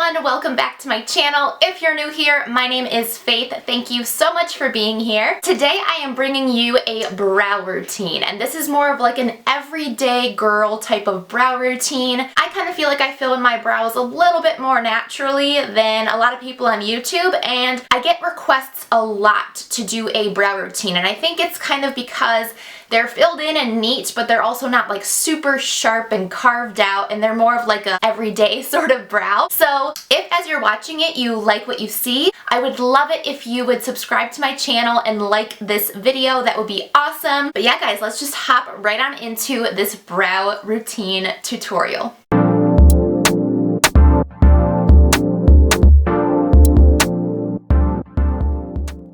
everyone, welcome back to my channel. If you're new here, my name is Faith. Thank you so much for being here. Today I am bringing you a brow routine, and this is more of like an everyday girl type of brow routine. I kind of feel like I fill in my brows a little bit more naturally than a lot of people on YouTube, and I get requests a lot to do a brow routine, and I think it's kind of because they're filled in and neat, but they're also not like super sharp and carved out, and they're more of like a everyday sort of brow. So if as you're watching it you like what you see, I would love it if you would subscribe to my channel and like this video. That would be awesome. But yeah guys, let's just hop right on into this brow routine tutorial.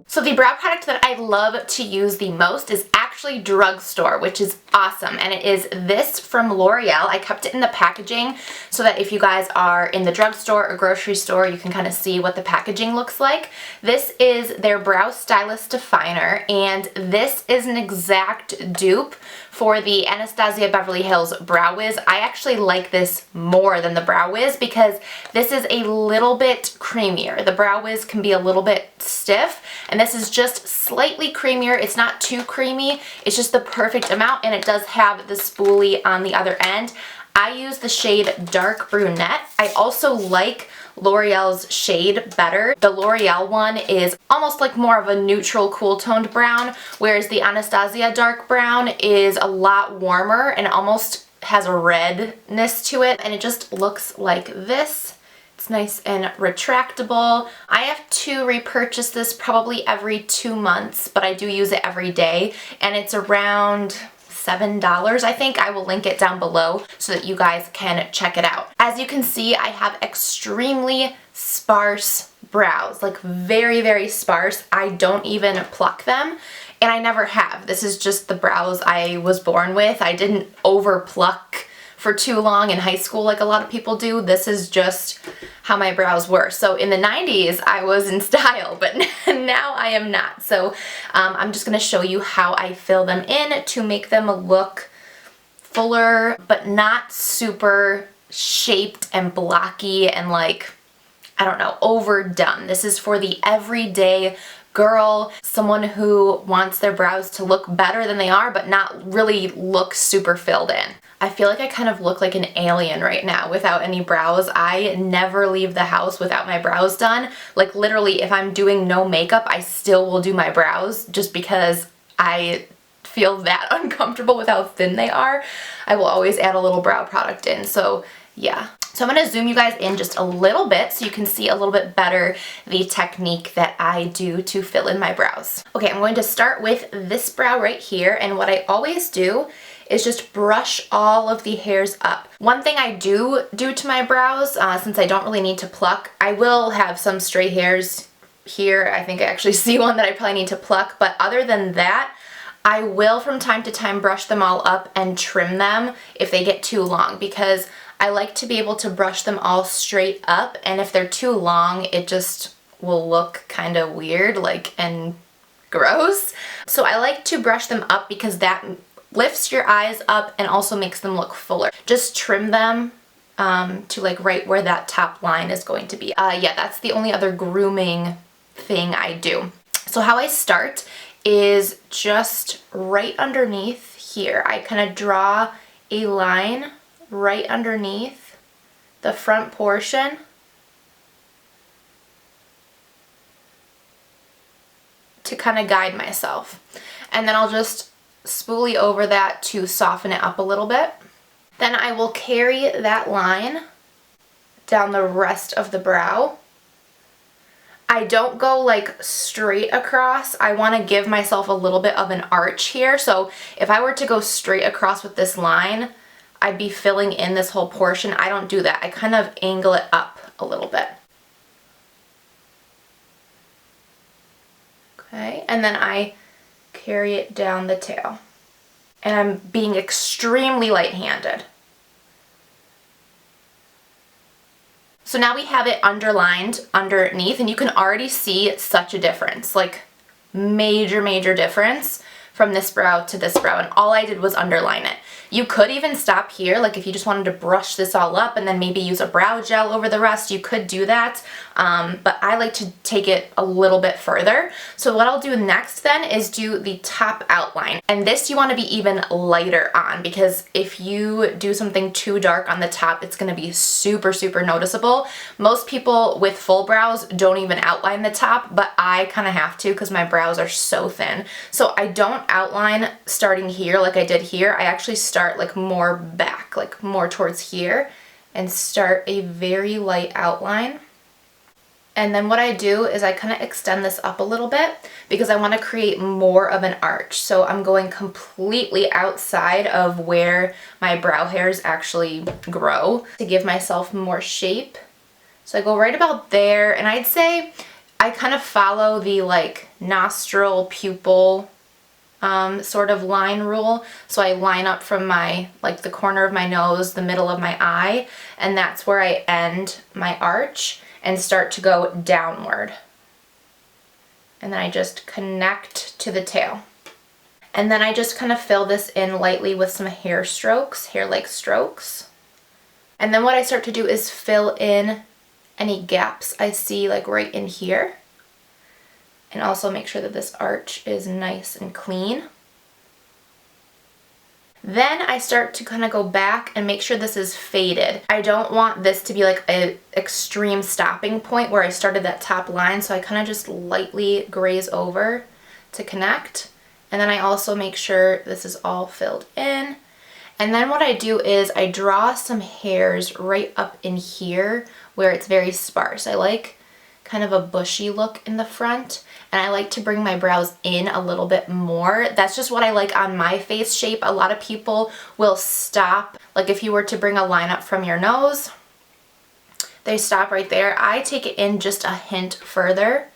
So the brow product that I love to use the most is actually Drugstore, which is awesome, and it is this from L'Oreal. I kept it in the packaging so that if you guys are in the drugstore or grocery store, you can kind of see what the packaging looks like. This is their Brow Stylist Definer, and this is an exact dupe for the Anastasia Beverly Hills Brow Wiz. I actually like this more than the Brow Wiz because this is a little bit creamier. The Brow Wiz can be a little bit stiff, and this is just slightly creamier. It's not too creamy, it's just the perfect amount, and it does have the spoolie on the other end. I use the shade Dark Brunette. I also like L'Oreal's shade better. The L'Oreal one is almost like more of a neutral cool toned brown, whereas the Anastasia dark brown is a lot warmer and almost has a redness to it, and it just looks like this. It's nice and retractable. I have to repurchase this probably every 2 months, but I do use it every day, and it's around $7, I think. I will link it down below so that you guys can check it out. As you can see, I have extremely sparse brows, like very, very sparse. I don't even pluck them, and I never have. This is just the brows I was born with. I didn't over pluck for too long in high school like a lot of people do. This is just how my brows were. So in the 90s I was in style, but now I am not. So I'm just going to show you how I fill them in to make them look fuller but not super shaped and blocky and like, I don't know, overdone. This is for the everyday girl, someone who wants their brows to look better than they are but not really look super filled in. I feel like I kind of look like an alien right now without any brows. I never leave the house without my brows done. Like literally, if I'm doing no makeup, I still will do my brows just because I feel that uncomfortable with how thin they are. I will always add a little brow product in, so yeah. So I'm going to zoom you guys in just a little bit so you can see a little bit better the technique that I do to fill in my brows. Okay, I'm going to start with this brow right here, and what I always do is just brush all of the hairs up. One thing I do to my brows, since I don't really need to pluck, I will have some stray hairs here. I think I actually see one that I probably need to pluck, but other than that, I will from time to time brush them all up and trim them if they get too long, because I like to be able to brush them all straight up, and if they're too long, it just will look kind of weird, like, and gross. So I like to brush them up because that lifts your eyes up and also makes them look fuller. Just trim them to like right where that top line is going to be. Yeah, that's the only other grooming thing I do. So how I start is just right underneath here. I kind of draw a line right underneath the front portion to kind of guide myself. And then I'll just spoolie over that to soften it up a little bit. Then I will carry that line down the rest of the brow. I don't go like straight across. I want to give myself a little bit of an arch here. So if I were to go straight across with this line, I'd be filling in this whole portion. I don't do that. I kind of angle it up a little bit. Okay, and then I carry it down the tail. And I'm being extremely light-handed. So now we have it underlined underneath, and you can already see such a difference, like major, major difference from this brow to this brow, and all I did was underline it. You could even stop here, like if you just wanted to brush this all up and then maybe use a brow gel over the rest, you could do that. But I like to take it a little bit further. So what I'll do next then is do the top outline. And this you want to be even lighter on, because if you do something too dark on the top, it's going to be super, super noticeable. Most people with full brows don't even outline the top, but I kind of have to because my brows are so thin. So I don't outline starting here like I did here. I actually start like more back, like more towards here, and start a very light outline. And then what I do is I kind of extend this up a little bit because I want to create more of an arch. So I'm going completely outside of where my brow hairs actually grow to give myself more shape. So I go right about there, and I'd say I kind of follow the like nostril pupil sort of line rule. So I line up from my, like the corner of my nose, the middle of my eye, and that's where I end my arch and start to go downward. And then I just connect to the tail. And then I just kind of fill this in lightly with some hair strokes, hair-like strokes. And then what I start to do is fill in any gaps I see like right in here. And also make sure that this arch is nice and clean. Then I start to kind of go back and make sure this is faded. I don't want this to be like an extreme stopping point where I started that top line, so I kind of just lightly graze over to connect. And then I also make sure this is all filled in. And then what I do is I draw some hairs right up in here where it's very sparse. I like kind of a bushy look in the front, and I like to bring my brows in a little bit more. That's just what I like on my face shape. A lot of people will stop, like if you were to bring a line up from your nose, they stop right there. I take it in just a hint further.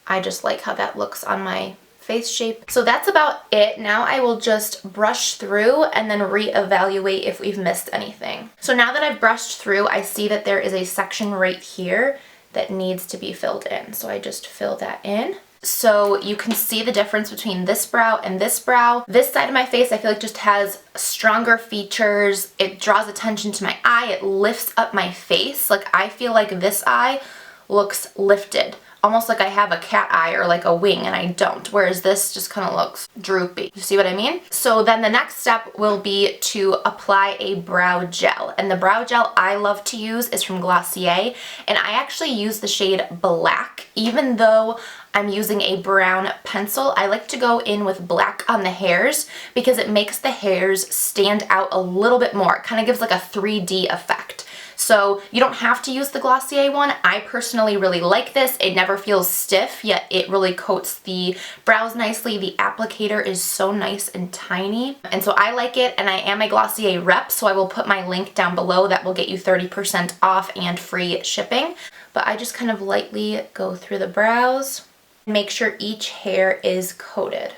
I just like how that looks on my face shape. So that's about it. Now I will just brush through and then reevaluate if we've missed anything. So now that I've brushed through, I see that there is a section right here that needs to be filled in. So I just fill that in. So you can see the difference between this brow and this brow. This side of my face I feel like just has stronger features. It draws attention to my eye. It lifts up my face. Like I feel like this eye looks lifted, almost like I have a cat eye or like a wing, and I don't, whereas this just kind of looks droopy. You see what I mean? So then the next step will be to apply a brow gel, and the brow gel I love to use is from Glossier, and I actually use the shade Black. Even though I'm using a brown pencil, I like to go in with black on the hairs because it makes the hairs stand out a little bit more. It kind of gives like a 3D effect. So you don't have to use the Glossier one. I personally really like this. It never feels stiff, yet it really coats the brows nicely. The applicator is so nice and tiny. And so I like it, and I am a Glossier rep, so I will put my link down below. That will get you 30% off and free shipping. But I just kind of lightly go through the brows, make sure each hair is coated.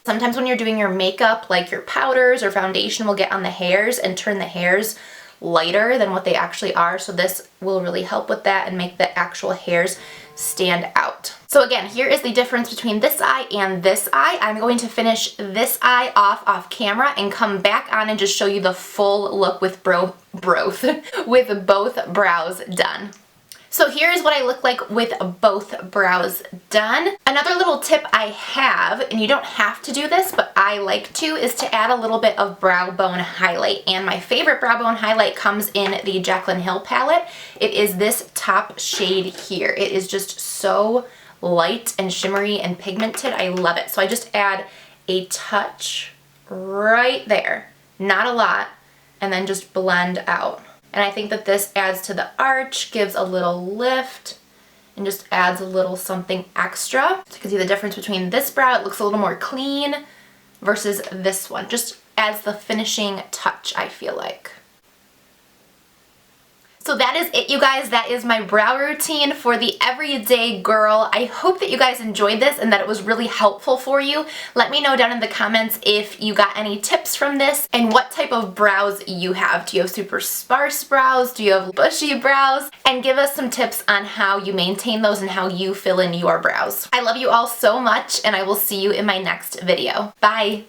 Sometimes when you're doing your makeup, like your powders or foundation will get on the hairs and turn the hairs lighter than what they actually are, so this will really help with that and make the actual hairs stand out. So again, here is the difference between this eye and this eye. I'm going to finish this eye off camera and come back on and just show you the full look with with both brows done. So here's what I look like with both brows done. Another little tip I have, and you don't have to do this, but I like to, is to add a little bit of brow bone highlight. And my favorite brow bone highlight comes in the Jaclyn Hill palette. It is this top shade here. It is just so light and shimmery and pigmented. I love it. So I just add a touch right there, not a lot, and then just blend out. And I think that this adds to the arch, gives a little lift, and just adds a little something extra. So you can see the difference between this brow. It looks a little more clean versus this one. Just adds the finishing touch, I feel like. So So that is it, you guys. That is my brow routine for the everyday girl. I hope that you guys enjoyed this and that it was really helpful for you. Let me know down in the comments if you got any tips from this and what type of brows you have. Do you have super sparse brows? Do you have bushy brows? And give us some tips on how you maintain those and how you fill in your brows. I love you all so much, and I will see you in my next video. Bye!